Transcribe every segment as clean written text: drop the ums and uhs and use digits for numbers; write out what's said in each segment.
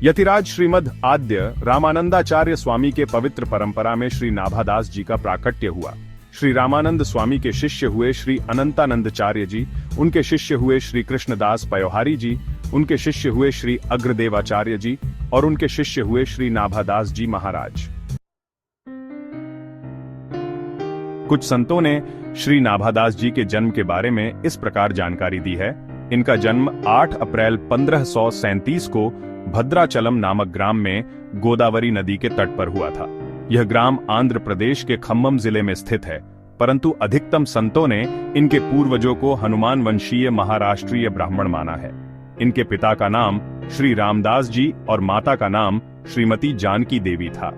यतिराज श्रीमद् आद्य रामानंदाचार्य स्वामी के पवित्र परंपरा में श्री नाभादास जी का प्राकट्य हुआ। श्री रामानंद स्वामी के शिष्य हुए श्री अनंतानंदचार्य जी, उनके शिष्य हुए श्री कृष्णदास पयोहारी जी, उनके शिष्य हुए श्री अग्रदेवाचार्य जी और उनके शिष्य हुए श्री नाभादास जी महाराज। कुछ संतों ने श्री नाभादास जी के जन्म के बारे में इस प्रकार जानकारी दी है। इनका जन्म 8 अप्रैल 1537 को भद्राचलम नामक ग्राम में गोदावरी नदी के तट पर हुआ था। यह ग्राम आंध्र प्रदेश के खम्मम जिले में स्थित है, परंतु अधिकतम संतों ने इनके पूर्वजों को हनुमान वंशीय महाराष्ट्रीय ब्राह्मण माना है। इनके पिता का नाम श्री रामदास जी और माता का नाम श्रीमती जानकी देवी था।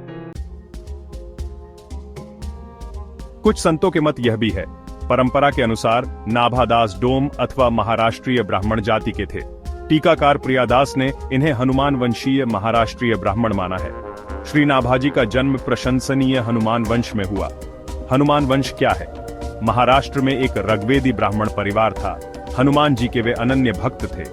कुछ संतों के मत यह भी है, परंपरा के अनुसार नाभादास डोम अथवा महाराष्ट्रीय ब्राह्मण जाति के थे। टीकाकार प्रियादास ने इन्हें हनुमान वंशीय महाराष्ट्रीय ब्राह्मण माना है। श्री नाभाजी का जन्म प्रशंसनीय हनुमान वंश में हुआ। हनुमान वंश क्या है? महाराष्ट्र में एक ऋग्वेदी ब्राह्मण परिवार था। हनुमान जी के वे अनन्य भक्त थे।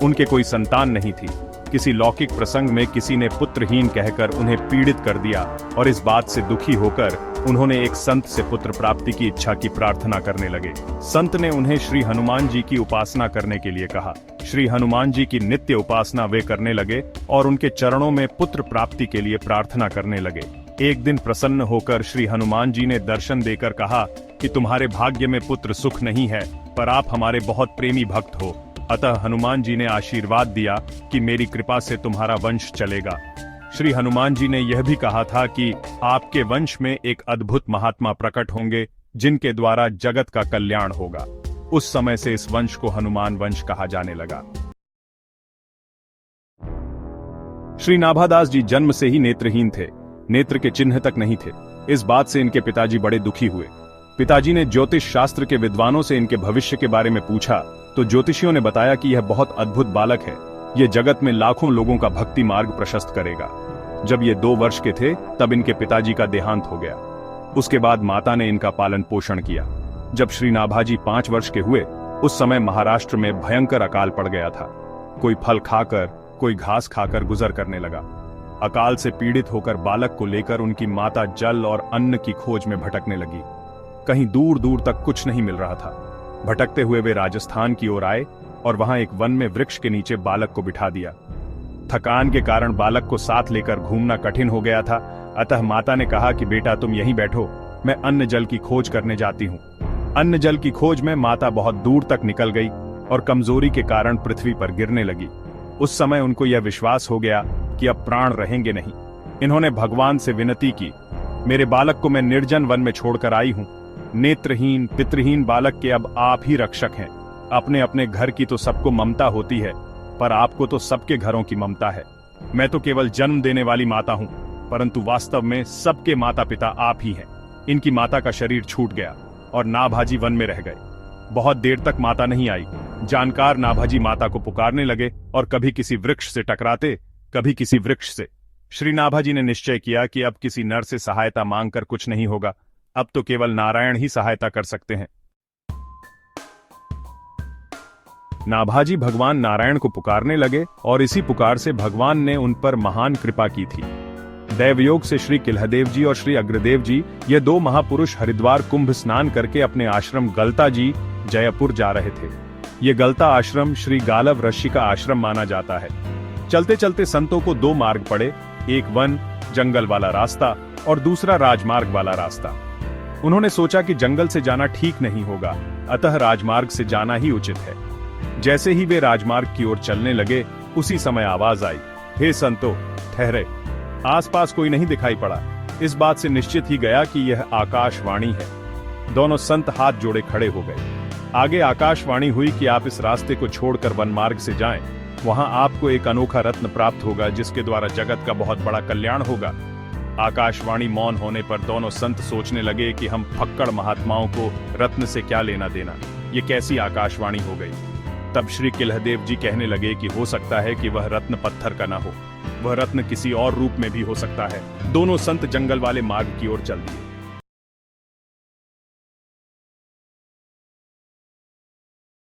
उनके कोई संतान नहीं थी। किसी लौकिक प्रसंग में किसी ने पुत्रहीन कहकर उन्हें पीड़ित कर दिया और इस बात से दुखी होकर उन्होंने एक संत से पुत्र प्राप्ति की इच्छा की प्रार्थना करने लगे। संत ने उन्हें श्री हनुमान जी की उपासना करने के लिए कहा। श्री हनुमान जी की नित्य उपासना वे करने लगे और उनके चरणों में पुत्र प्राप्ति के लिए प्रार्थना करने लगे। एक दिन प्रसन्न होकर श्री हनुमान जी ने दर्शन देकर कहा कि तुम्हारे भाग्य में पुत्र सुख नहीं है, पर आप हमारे बहुत प्रेमी भक्त हो। अतः हनुमान जी ने आशीर्वाद दिया कि मेरी कृपा से तुम्हारा वंश चलेगा। श्री हनुमान जी ने यह भी कहा था कि आपके वंश में एक अद्भुत महात्मा प्रकट होंगे जिनके द्वारा जगत का कल्याण होगा। उस समय से इस वंश को हनुमान वंश कहा जाने लगा। श्री नाभादास जी जन्म से ही नेत्रहीन थे। नेत्र के चिन्ह तक नहीं थे। इस बात से इनके पिताजी बड़े दुखी हुए। पिताजी ने ज्योतिष शास्त्र के विद्वानों से इनके भविष्य के बारे में पूछा तो ज्योतिषियों ने बताया कि यह बहुत अद्भुत बालक है। यह जगत में लाखों लोगों का भक्ति मार्ग प्रशस्त करेगा। जब ये 2 वर्ष के थे तब इनके पिताजी का देहांत हो गया। उसके बाद माता ने इनका पालन पोषण किया। जब श्री नाभाजी 5 वर्ष के हुए उस समय महाराष्ट्र में भयंकर अकाल पड़ गया था। कोई फल खाकर, कोई घास खाकर गुजर करने लगा। अकाल से पीड़ित होकर बालक को लेकर उनकी माता जल और अन्न की खोज में भटकने लगी। कहीं दूर दूर तक कुछ नहीं मिल रहा था। भटकते हुए वे राजस्थान की ओर आए और वहां एक वन में वृक्ष के नीचे बालक को बिठा दिया। थकान के कारण बालक को साथ लेकर घूमना कठिन हो गया था। अतः माता ने कहा कि बेटा तुम यहीं बैठो, मैं अन्न जल की खोज करने जाती हूँ। अन्न जल की खोज में माता बहुत दूर तक निकल गई और कमजोरी के कारण पृथ्वी पर गिरने लगी। उस समय उनको यह विश्वास हो गया कि अब प्राण रहेंगे नहीं। इन्होंने भगवान से विनती की, मेरे बालक को मैं निर्जन वन में छोड़कर आई हूँ। नेत्रहीन पितृहीन बालक के अब आप ही रक्षक हैं। अपने अपने घर की तो सबको ममता होती है, पर आपको तो सबके घरों की ममता है। मैं तो केवल जन्म देने वाली माता हूँ, परंतु वास्तव में सबके माता पिता आप ही हैं। इनकी माता का शरीर छूट गया और नाभाजी वन में रह गए। बहुत देर तक माता नहीं आई। जानकार नाभाजी माता को पुकारने लगे और कभी किसी वृक्ष से टकराते, कभी किसी वृक्ष से। श्री नाभाजी ने निश्चय किया कि अब किसी नर से सहायता मांगकर कुछ नहीं होगा। अब तो केवल नारायण ही सहायता कर सकते हैं। नाभाजी भगवान नारायण को पुकारने लगे और इसी पुकार से भगवान ने उन पर महान कृपा की थी। दैवयोग से श्री किल्हदेव जी और श्री अग्रदेव जी, ये 2 महापुरुष हरिद्वार कुंभ स्नान करके अपने आश्रम गलता जी जयपुर जा रहे थे। ये गलता आश्रम श्री गालव ऋषि का आश्रम माना जाता है। चलते चलते संतों को 2 मार्ग पड़े, एक वन जंगल वाला रास्ता और दूसरा राजमार्ग वाला रास्ता। उन्होंने सोचा कि जंगल से जाना ठीक नहीं होगा, अतः राजमार्ग से जाना ही उचित है। जैसे ही वे राजमार्ग की ओर चलने लगे, उसी समय आवाज आई, हे संतो ठहरे। आसपास कोई नहीं दिखाई पड़ा। इस बात से निश्चित ही गया कि यह आकाशवाणी है। दोनों संत हाथ जोड़े खड़े हो गए। आगे आकाशवाणी हुई कि आप इस रास्ते को छोड़कर वन मार्ग से जाएं। वहां आपको एक अनोखा रत्न प्राप्त होगा जिसके द्वारा जगत का बहुत बड़ा कल्याण होगा। आकाशवाणी मौन होने पर दोनों संत सोचने लगे कि हम फक्कड़ महात्माओं को रत्न से क्या लेना देना, ये कैसी आकाशवाणी हो गई। तब श्री किल्हदेव जी कहने लगे कि हो सकता है कि वह रत्न पत्थर का ना हो, वह रत्न किसी और रूप में भी हो सकता है। दोनों संत जंगल वाले मार्ग की ओर चल दिए।